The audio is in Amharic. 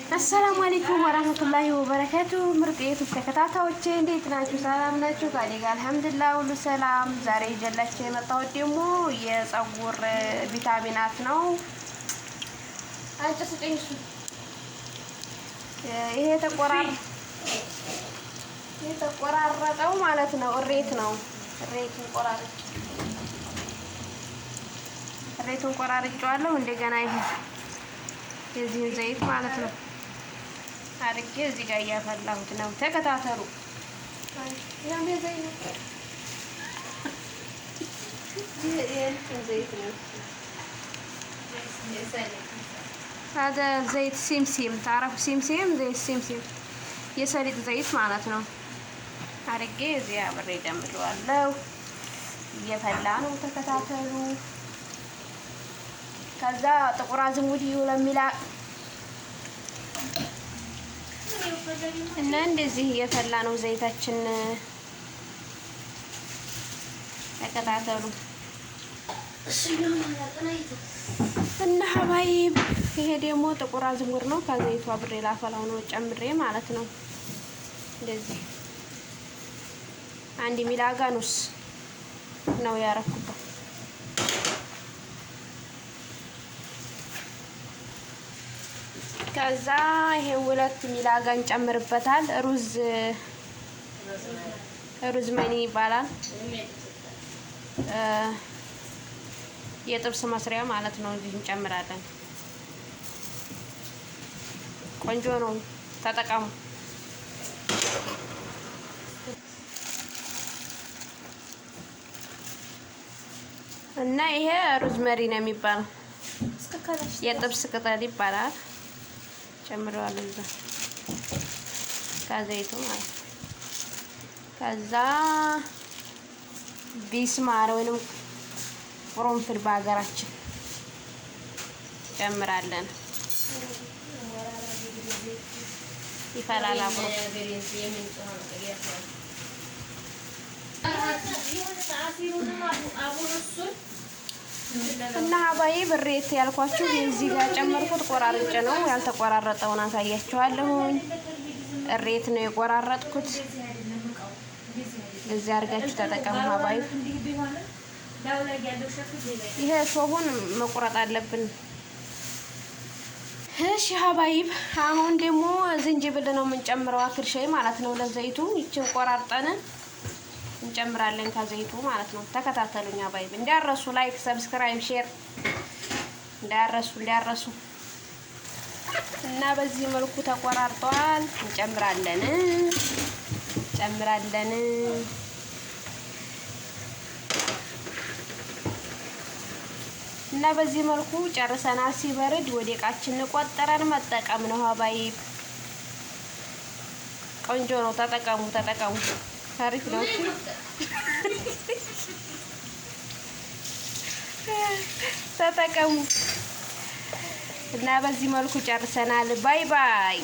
السلام عليكم ورحمة الله وبركاته. مرقيت ተከታታዮቼ እንዴት ናችሁ? ሰላም ናችሁ? ጋር አልሐምዱሊላህ ሁሉ ሰላም። ዛሬ ይዤላችሁ የመጣሁት ደግሞ የፀጉር ቪታሚናት ነው። አንቺ ስጪኝ እሱ ይሄ የተቆራረጠው ማለት ነው። እሬት ነው። እሬቱን ቆራርጬዋለሁ። እንደገና ይሄ የዚህን ዘይት ማለት ነው አድርጌ እዚህ ጋር እያፈላሁት ነው። ተከታተሉ። هذا زيت سمسم تعرفوا سمسم زيت سمسم የሰሊጥ ዘይት ማለት ነው። አድርጌ እዚህ አብሬ ደምረዋለሁ። እየፈላ ነው። ተከታተሉ። ከዛ ጥቁር አዝሙድ ይውለሚላ እና እንደዚህ እየፈላ ነው ዘይታችን። ተከታተሉ እና ሀባይብ ይሄ ደግሞ ጥቁር አዝሙድ ነው። ከዘይቱ አብሬ ላፈላው ነው ጨምሬ ማለት ነው። እንደዚህ አንድ ሚላጋ ኑስ ነው ያረኩበት። ከዛ ይሄ 2 ሚላጋ እንጨምርበታል። ሩዝ መኒ ይባላል። የጥብስ መስሪያ ማለት ነው። እዚህ እንጨምራለን። ቆንጆ ነው፣ ተጠቀሙ። እና ይሄ ሩዝ መሪ ነው የሚባለው። የጥብስ ቅጠል ይባላል። ጨምረዋለሁ እዛ ከዘይቱ ማለት ነው። ከዛ ቢስማር ወይንም ቅርንፉድ በሀገራችን ጨምራለን። ይፈላል አብሮ እና ሀባዬ ብሬት ያልኳችሁ እዚህ ጋር ጨመርኩት። ቆራርጬ ነው፣ ያልተቆራረጠውን አሳያችኋለሁኝ። እሬት ነው የቆራረጥኩት። እዚህ አድርጋችሁ ተጠቀሙ ሀባዬ። ይሄ ሾሁን መቁረጥ አለብን። እሺ ሀባይብ፣ አሁን ደግሞ ዝንጅብል ነው የምንጨምረው። አክር ሻይ ማለት ነው ለዘይቱ። ይችን ቆራርጠን እንጨምራለን ከዘይቱ ማለት ነው። ተከታተሉኝ ሀባይብ። እንዳረሱ ላይክ፣ ሰብስክራይብ፣ ሼር እንዳረሱ እና በዚህ መልኩ ተቆራርጠዋል። እንጨምራለን እና በዚህ መልኩ ጨርሰናል። ሲበርድ ወደ እቃችን ቆጠረን መጠቀም ነው ሀባይብ። ቆንጆ ነው። ተጠቀሙ። አሪፍ ነው። ተጠቀሙ። እና በዚህ መልኩ ጨርሰናል። ባይ ባይ።